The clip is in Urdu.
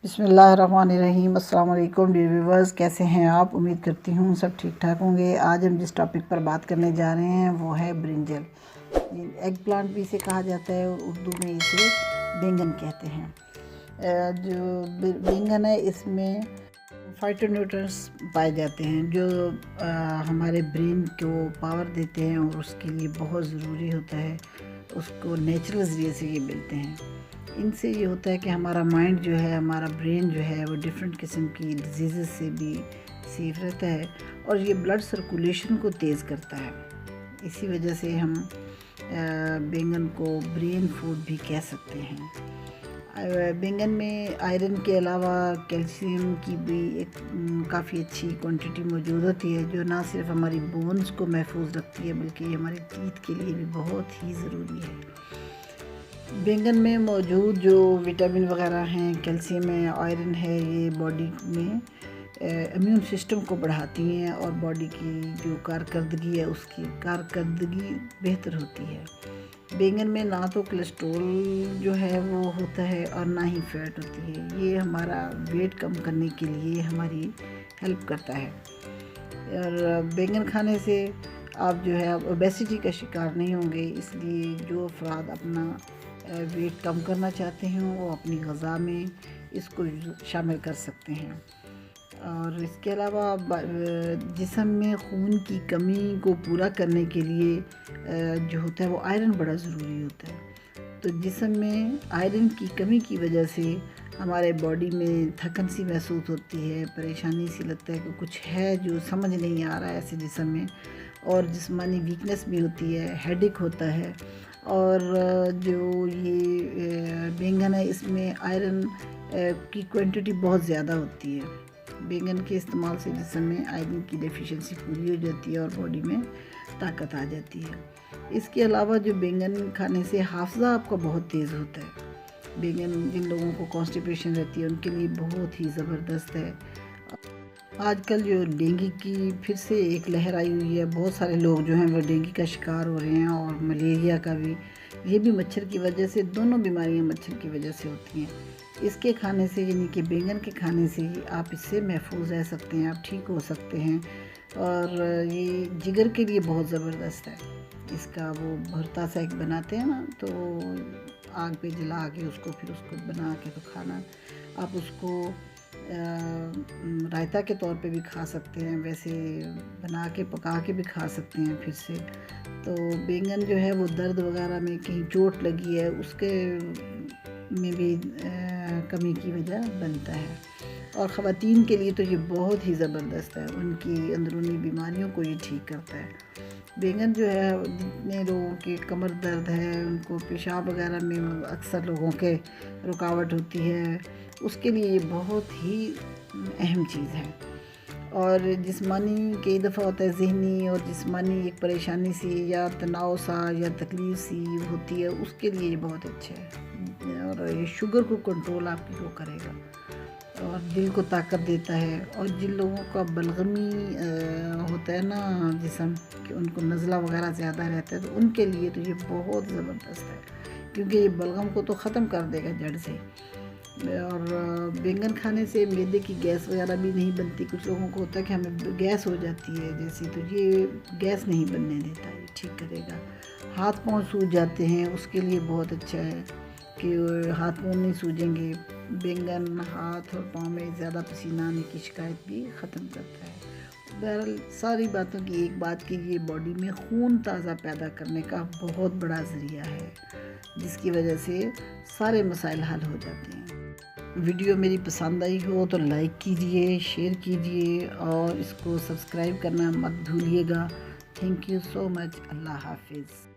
بسم اللہ الرحمن الرحیم۔ السلام علیکم ڈیئر ویورز، کیسے ہیں آپ؟ امید کرتی ہوں سب ٹھیک ٹھاک ہوں گے۔ آج ہم جس ٹاپک پر بات کرنے جا رہے ہیں وہ ہے برنجل۔ ایگ پلانٹ بھی اسے کہا جاتا ہے اور اردو میں اسے بینگن کہتے ہیں۔ جو بینگن ہے اس میں فائٹو نیوٹرنٹس پائے جاتے ہیں جو ہمارے برین کو پاور دیتے ہیں اور اس کے لیے بہت ضروری ہوتا ہے۔ اس کو نیچرل ذریعے سے یہ ملتے ہیں۔ ان سے یہ ہوتا ہے کہ ہمارا مائنڈ جو ہے، ہمارا برین جو ہے وہ ڈیفرنٹ قسم کی ڈیزیزز سے بھی سیف رہتا ہے اور یہ بلڈ سرکولیشن کو تیز کرتا ہے۔ اسی وجہ سے ہم بینگن کو برین فوڈ بھی کہہ سکتے ہیں۔ بینگن میں آئرن کے علاوہ کیلشیم کی بھی ایک کافی اچھی کوانٹٹی موجود ہوتی ہے جو نہ صرف ہماری بونز کو محفوظ رکھتی ہے بلکہ یہ ہمارے ٹیتھ کے لیے بھی بہت ہی ضروری ہے۔ بینگن میں موجود جو وٹامن وغیرہ ہیں، کیلشیم ہے، آئرن ہے، یہ باڈی میں امیون سسٹم کو بڑھاتی ہیں اور باڈی کی جو کارکردگی ہے اس کی کارکردگی بہتر ہوتی ہے۔ بینگن میں نہ تو کولیسٹرول جو ہے وہ ہوتا ہے اور نہ ہی فیٹ ہوتی ہے۔ یہ ہمارا ویٹ کم کرنے کے لیے ہماری ہیلپ کرتا ہے اور بینگن کھانے سے آپ جو ہے اوبیسٹی کا شکار نہیں ہوں گے۔ اس لیے جو افراد اپنا ویٹ کم کرنا چاہتے ہیں وہ اپنی غذا میں اس کو شامل کر سکتے ہیں۔ اور اس کے علاوہ جسم میں خون کی کمی کو پورا کرنے کے لیے جو ہوتا ہے وہ آئرن بڑا ضروری ہوتا ہے۔ تو جسم میں آئرن کی کمی کی وجہ سے ہمارے باڈی میں تھکن سی محسوس ہوتی ہے، پریشانی سی لگتا ہے کہ کچھ ہے جو سمجھ نہیں آ رہا ہے ایسے جسم میں، اور جسمانی ویکنس بھی ہوتی ہے، ہیڈیک ہوتا ہے۔ اور جو یہ بینگن ہے اس میں آئرن کی کوانٹٹی بہت زیادہ ہوتی ہے۔ بینگن کے استعمال سے جسم میں آئرن کی ڈیفیشنسی پوری ہو جاتی ہے اور باڈی میں طاقت آ جاتی ہے۔ اس کے علاوہ جو بینگن کھانے سے حافظہ آپ کا بہت تیز ہوتا ہے۔ بینگن جن لوگوں کو کانسٹیپیشن رہتی ہے ان کے لیے بہت ہی زبردست ہے۔ آج کل جو ڈینگی کی پھر سے ایک لہر آئی ہوئی ہے، بہت سارے لوگ جو ہیں وہ ڈینگی کا شکار ہو رہے ہیں اور ملیریا کا بھی۔ یہ بھی مچھر کی وجہ سے، دونوں بیماریاں مچھر کی وجہ سے ہوتی ہیں۔ اس کے کھانے سے یعنی کہ بینگن کے کھانے سے آپ اس سے محفوظ رہ سکتے ہیں، آپ ٹھیک ہو سکتے ہیں۔ اور یہ جگر کے لیے بہت زبردست ہے۔ اس کا وہ بھرتا سا ایک بناتے ہیں نا، تو آگ پہ جلا کے اس کو بنا کے تو کھانا، آپ اس کو رائتہ کے طور پہ بھی کھا سکتے ہیں، ویسے بنا کے پکا کے بھی کھا سکتے ہیں پھر سے۔ تو بینگن جو ہے وہ درد وغیرہ میں کہیں چوٹ لگی ہے اس کے میں بھی کمی کی وجہ بنتا ہے۔ اور خواتین کے لیے تو یہ بہت ہی زبردست ہے، ان کی اندرونی بیماریوں کو یہ ٹھیک کرتا ہے۔ بینگن جو ہے جتنے لوگوں کے کمر درد ہے، ان کو پیشاب وغیرہ میں اکثر لوگوں کے رکاوٹ ہوتی ہے، اس کے لیے یہ بہت ہی اہم چیز ہے۔ اور جسمانی کئی دفعہ ہوتا ہے ذہنی اور جسمانی ایک پریشانی سی یا تناؤ سا یا تکلیف سی ہوتی ہے، اس کے لیے یہ بہت اچھا ہے۔ اور یہ شوگر کو کنٹرول آپ کی کو کرے گا اور دل کو طاقت دیتا ہے۔ اور جن لوگوں کا بلغمی ہوتا ہے نا جسم کہ ان کو نزلہ وغیرہ زیادہ رہتا ہے، تو ان کے لیے تو یہ بہت زبردست ہے کیونکہ یہ بلغم کو تو ختم کر دے گا جڑ سے۔ اور بینگن کھانے سے معدے کی گیس وغیرہ بھی نہیں بنتی۔ کچھ لوگوں کو ہوتا ہے کہ ہمیں گیس ہو جاتی ہے جیسی، تو یہ گیس نہیں بننے دیتا، یہ ٹھیک کرے گا۔ ہاتھ پاؤں سوج جاتے ہیں اس کے لیے بہت اچھا ہے کہ ہاتھ پاؤں نہیں سوجیں گے۔ بینگن ہاتھ اور پاؤں میں زیادہ پسینہ آنے کی شکایت بھی ختم کرتا ہے۔ بہرحال ساری باتوں کی ایک بات کہ یہ باڈی میں خون تازہ پیدا کرنے کا بہت بڑا ذریعہ ہے، جس کی وجہ سے سارے مسائل حل ہو جاتے ہیں۔ ویڈیو میری پسند آئی ہو تو لائک کیجئے، شیئر کیجئے اور اس کو سبسکرائب کرنا مت بھولیے گا۔ تھینک یو سو مچ۔ اللہ حافظ۔